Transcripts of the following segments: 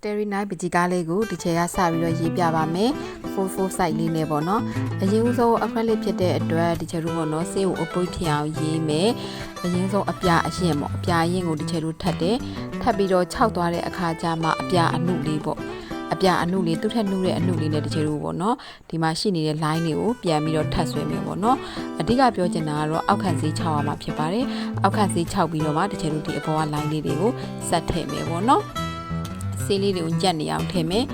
Starry Night ပကြီးကားလေးကိုဒီချိန်ကစပြီးတော့ရေးပြပါမယ် 4 site လေးနဲ့ပေါ့နော်အရင်ဆုံး acrylic ဖြစ်တဲ့အတွက်ဒီချိန်တို့ပေါ့နော်ဆေးကိုအပွင့်ထအောင်ရေးမယ်အရင်ဆုံးအပြာအရင်ပေါ့အပြာအရင်ကိုဒီချိန်တို့ထပ်တယ်ထပ်ပြီးတော့ခြောက်သွားတဲ့အခါကျမှအပြာအနုလေးပေါ့အပြာအနုလေးသူ့ထက်နှုတ်တဲ့အနုလေးနဲ့ဒီချိန်တို့ပေါ့နော်ဒီမှာရှိနေတဲ့ line တွေကိုပြန်ပြီးတော့ထပ်ဆွဲမယ်ပေါ့နော်အဓိကပြောချင်တာကတော့အောက်ခံစေးခြောက်ရမှာဖြစ်ပါတယ်အောက်ခံစေးခြောက်ပြီးတော့မှဒီချိန်တို့ဒီအပေါ်က line လေးတွေကိုဆက်ထည့်မယ်ပေါ့နော်ဆေးလေးတွေကိုညက်နေအောင်ထည့်မယ်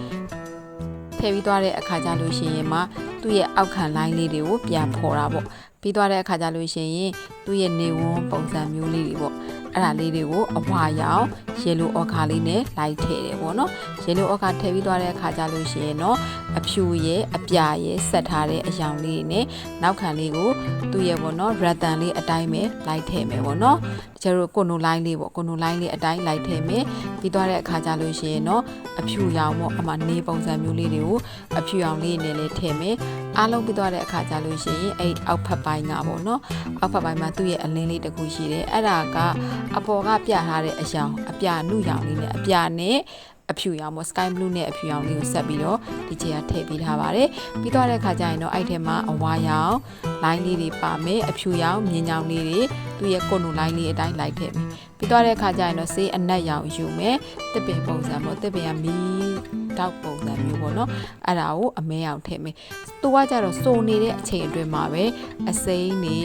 ထည့်ပြီးသွားတဲ့အခါကျလို့ရှိရင်မှသူ့ရဲ့အောက်ခံ line လေးတွေကိုပြန်ဖော်တာပေါ့ပြီးသွားတဲ့အခါကျလို့ရှိရင်သူ့ရဲ့နေဝန်းပုံစံမျိုးလေးတွေပေါ့အဲ့ဒါလေးတွေကိုအဝါရောင်ရေလိုအော်ခါလေးနဲ့လိုက်ထည့်တယ်ပေါ့နော်ရေလိုအော်ခါထည့်ပြီးသွားတဲ့အခါကျလို့ရှိရင်တော့အဖြူရဲ့အပြာရဲ့ဆက်ထားတဲ့အရောင်လေးနဲ့နောက်ခံလေးကိုသူ့ရဲ့ပေါ့နော် rattan လေးအတိုင်းပဲလိုက်ထည့်မယ်ပေါ့နော်ကျတို့ကိုနိုလိုင်းလေးပေါ့ကိုနိုလိုင်းလေးအတိုင်းလိုက်ထည့်မယ်ပြီးသွားတဲ့အခါကျလို့ရှိရင်တော့အဖြူရောင်ပေါ့အမှနေပုံစံမျိုးလေးတွေကိုအဖြူရောင်လေးနဲ့လည်းထည့်မယ်အားလုံးပြီးသွားတဲ့အခါကျလို့ရှိရင်အဲ့အောက်ဖက်ပိုင်းကပေါ့နော်အောက်ဖက်ပိုင်းမှာသူ့ရဲ့အလင်းလေးတစ်ခုရှိတယ်အဲ့ဒါကအပေါ်ကပြထားတဲ့အရောင်အပြာနုရောင်လေးနဲ့အပြာနဲ့အဖြူရောင်ပေါ့ sky blue နဲ့အဖြူရောင်လေးကိုဆက်ပြီးတော့ဒီချေကထည့်ပေးထားပါတယ်ပြီးသွားတဲ့အခါကျရင်တော့အဲ့ထဲမှာအဝါရောင် line လေးတွေပါမယ်အဖြူရောင်မြင်းရောင်လေးတွေသူ့ရဲ့ကိုနို line လေးအတိုင်းလိုက်ထည့်မယ်ပြီးသွားတဲ့အခါကျရင်တော့ဆေးအနက်ရောင်ယူမယ်တစ်ပင်ပုံစံပေါ့တစ်ပင်ကမီးတောက်ပုံစံမျိုးပေါ့နော်အဲ့ဒါကိုအမဲအောင်ထည့်မယ်သူကကြတော့စုံနေတဲ့အချိန်အတွင်းမှာပဲအစိမ်းနေ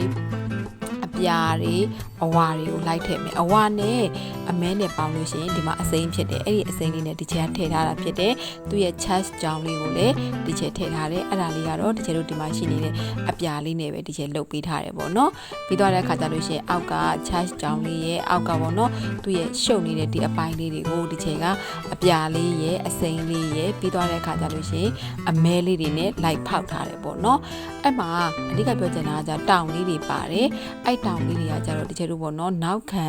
အပြာတွေအဝါတွေကိုလိုက်ထည့်မယ်အဝါနဲ့အမဲနဲ့ပေါင်းလို့ရှိရင်ဒီမှာအစိမ်းဖြစ်တယ်အဲ့ဒီအစိမ်းလေးနဲ့ဒီချက်ကထည့်ထားတာဖြစ်တယ်သူ့ရဲ့ chest ကြောင်လေးကိုလည်းဒီချက်ထည့်ထားတယ်အဲ့ဒါလေးကတော့ဒီချက်တို့ဒီမှာရှိနေတဲ့အပြာလေးနဲ့ပဲဒီချက်လုတ်ပေးထားတယ်ပေါ့နော်ပြီးသွားတဲ့အခါကျလို့ရှိရင်အောက်က chest ကြောင်လေးရဲ့အောက်ကပေါ့နော်သူ့ရဲ့ရှုပ်နေတဲ့ဒီအပိုင်းလေးတွေကိုဒီချက်ကအပြာလေးရဲ့အစိမ်းလေးရဲ့ပြီးသွားတဲ့အခါကျလို့ရှိရင်အမဲလေးတွေနဲ့လိုက်ဖောက်ထားတယ်ပေါ့နော်အဲ့မှာအဓိကပြောချင်တာကတောင်လေးတွေပါတယ်အဲ့တောင်လေးတွေကကျတော့ဒီချက်တို့ပေါ့နော်နောက်ခံ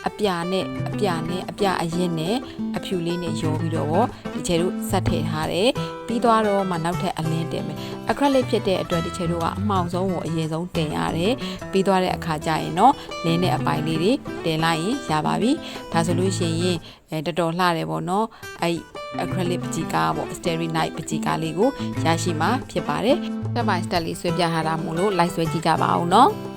အပြာနဲ့အပြာအရင်နဲ့အဖြူလေးနဲ့ရောပြီးတော့ဒီချက်တို့ဆက်ထည့်ထားတယ်ပြီးသွားတော့မှနောက်ထပ်အလင်းတင်မယ်အခရက်လေးဖြစ်တဲ့အတွက်ဒီချက်တို့ကအမှောင်ဆုံးကိုအရင်ဆုံးတင်ရတယ်ပြီးသွားတဲ့အခါကျရင်တော့လင်းတဲ့အပိုင်းလေးတွေတင်လိုက်ရင်ရပါပြီဒါဆိုလို့ရှိရင်တော်တော်လှတယ်ပေါ့နော်အဲ့acrylic ပကြီးကားပေါ့ Starry Night ပကြီးကားလေးကိုရရှိမှာဖြစ်ပါတယ် step by step လေးဆွဲပြထားတာမို့လို့လိုက်ဆွဲကြည့်ကြပါဦးနော်